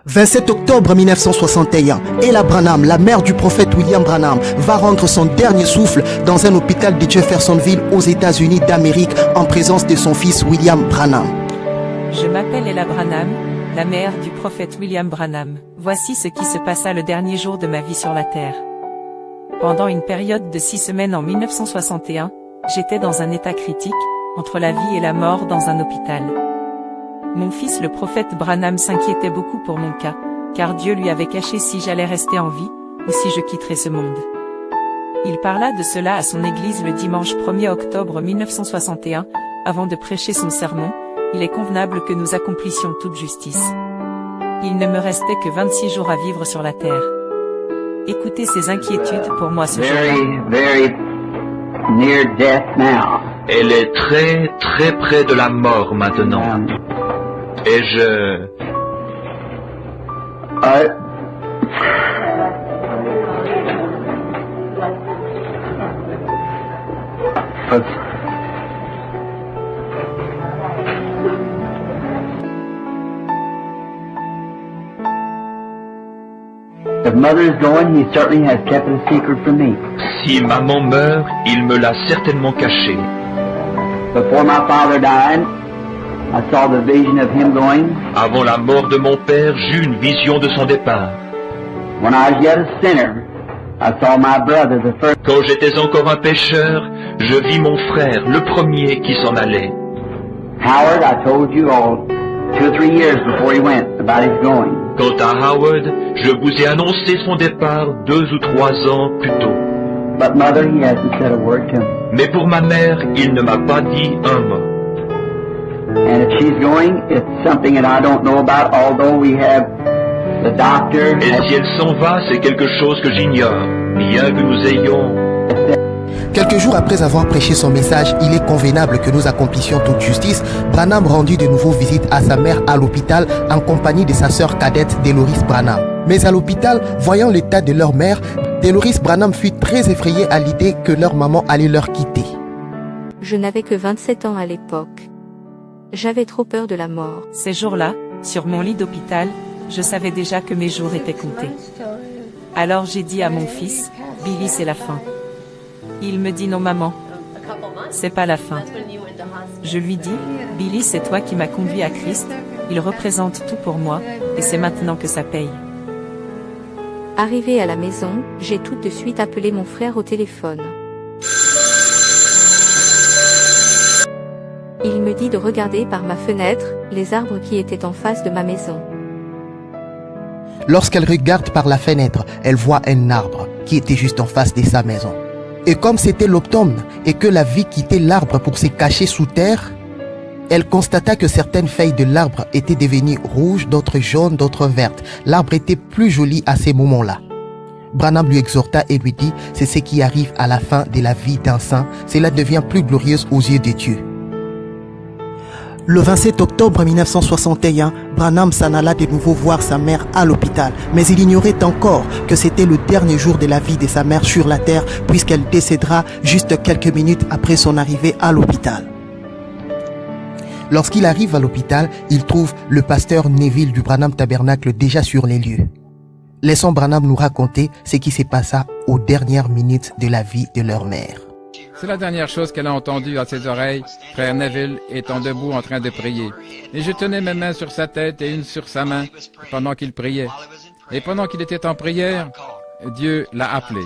27 octobre 1961, Ella Branham, la mère du prophète William Branham, va rendre son dernier souffle dans un hôpital de Jeffersonville aux États-Unis d'Amérique en présence de son fils William Branham. Je m'appelle Ella Branham, la mère du prophète William Branham. Voici ce qui se passa le dernier jour de ma vie sur la terre. Pendant une période de 6 semaines en 1961, j'étais dans un état critique, entre la vie et la mort dans un hôpital. Mon fils le prophète Branham s'inquiétait beaucoup pour mon cas, car Dieu lui avait caché si j'allais rester en vie, ou si je quitterais ce monde. Il parla de cela à son église le dimanche 1er octobre 1961, avant de prêcher son sermon. Il est convenable que nous accomplissions toute justice. Il ne me restait que 26 jours à vivre sur la terre. Écoutez ces inquiétudes pour moi ce jour-là. Very near death now. Elle est très très près de la mort maintenant. Et If mother is going, he certainly has kept it a secret from me. si maman meurt, il me l'a certainement caché. Before my father died, I saw the vision of him going. Avant la mort de mon père, j'eus une vision de son départ. When I was yet a sinner, I saw my brother, the first. Quand j'étais encore un pécheur, je vis mon frère, le premier, qui s'en allait. Howard, I told you all 2 or 3 years before he went about his going. Quant à Howard, je vous ai annoncé son départ 2 ou 3 ans plus tôt. But mother, he hasn't said a word to me. Mais pour ma mère, il ne m'a pas dit un mot. And if she's going, it's something that I don't know about, although we have the doctor. Et si elle s'en va, c'est quelque chose que j'ignore, bien que nous ayons... Quelques jours après avoir prêché son message, il est convenable que nous accomplissions toute justice. Branham rendit de nouveau visite à sa mère à l'hôpital en compagnie de sa sœur cadette Deloris Branham. Mais à l'hôpital, voyant l'état de leur mère, Deloris Branham fut très effrayée à l'idée que leur maman allait leur quitter. Je n'avais que 27 ans à l'époque. J'avais trop peur de la mort. Ces jours-là, sur mon lit d'hôpital, je savais déjà que mes jours étaient comptés. Alors j'ai dit à mon fils, Billy, c'est la fin. Il me dit non maman, c'est pas la fin. Je lui dis, Billy, c'est toi qui m'as conduit à Christ, il représente tout pour moi, et c'est maintenant que ça paye. Arrivé à la maison, j'ai tout de suite appelé mon frère au téléphone. Il me dit de regarder par ma fenêtre, les arbres qui étaient en face de ma maison. Lorsqu'elle regarde par la fenêtre, elle voit un arbre qui était juste en face de sa maison. Et comme c'était l'automne et que la vie quittait l'arbre pour se cacher sous terre, elle constata que certaines feuilles de l'arbre étaient devenues rouges, d'autres jaunes, d'autres vertes. L'arbre était plus joli à ces moments-là. Branham lui exhorta et lui dit, c'est ce qui arrive à la fin de la vie d'un saint, cela devient plus glorieuse aux yeux de Dieu. Le 27 octobre 1961, Branham s'en alla de nouveau voir sa mère à l'hôpital, mais il ignorait encore que c'était le dernier jour de la vie de sa mère sur la terre, puisqu'elle décédera juste quelques minutes après son arrivée à l'hôpital. Lorsqu'il arrive à l'hôpital, il trouve le pasteur Neville du Branham Tabernacle déjà sur les lieux. Laissons Branham nous raconter ce qui s'est passé aux dernières minutes de la vie de leur mère. C'est la dernière chose qu'elle a entendue à ses oreilles, frère Neville étant debout en train de prier. Et je tenais mes mains sur sa tête et une sur sa main pendant qu'il priait. Et pendant qu'il était en prière, Dieu l'a appelé.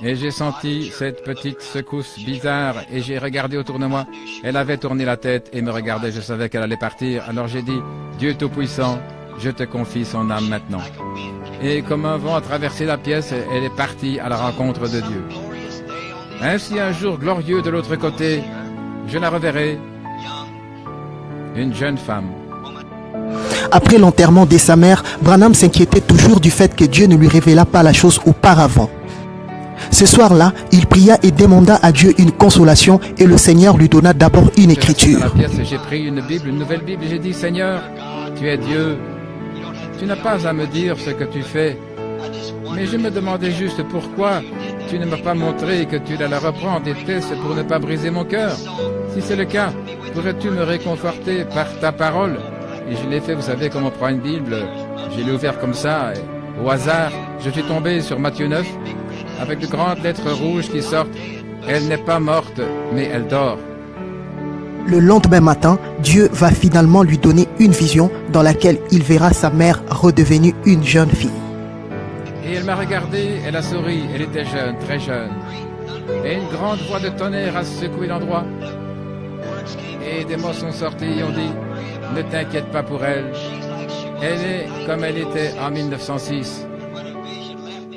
Et j'ai senti cette petite secousse bizarre et j'ai regardé autour de moi. Elle avait tourné la tête et me regardait. Je savais qu'elle allait partir. Alors j'ai dit, Dieu Tout-Puissant, je te confie son âme maintenant. Et comme un vent a traversé la pièce, elle est partie à la rencontre de Dieu. Ainsi un jour glorieux de l'autre côté, je la reverrai, une jeune femme. Après l'enterrement de sa mère, Branham s'inquiétait toujours du fait que Dieu ne lui révéla pas la chose auparavant. Ce soir-là, il pria et demanda à Dieu une consolation et le Seigneur lui donna d'abord une écriture. J'ai pris une Bible, une nouvelle Bible, et j'ai dit, Seigneur, tu es Dieu, tu n'as pas à me dire ce que tu fais, mais je me demandais juste pourquoi tu ne m'as pas montré que tu allais reprendre des tests pour ne pas briser mon cœur. Si c'est le cas, pourrais-tu me réconforter par ta parole? Et je l'ai fait, vous savez, comme on prend une Bible, Je l'ai ouvert comme ça, et au hasard, je suis tombé sur Matthieu 9, avec de grandes lettres rouges qui sortent. Elle n'est pas morte, mais elle dort. Le lendemain matin, Dieu va finalement lui donner une vision dans laquelle il verra sa mère redevenue une jeune fille. Et elle m'a regardé, elle a souri, elle était jeune, très jeune. Et une grande voix de tonnerre a secoué l'endroit. Et des mots sont sortis et ont dit, ne t'inquiète pas pour elle. Elle est comme elle était en 1906.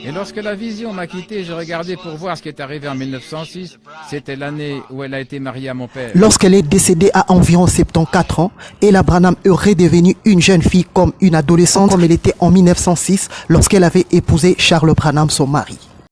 Et lorsque la vision m'a quitté, j'ai regardé pour voir ce qui est arrivé en 1906. C'était l'année où elle a été mariée à mon père. Lorsqu'elle est décédée à environ 74 ans, Ella Branham est redevenue une jeune fille comme une adolescente comme elle était en 1906 lorsqu'elle avait épousé Charles Branham, son mari.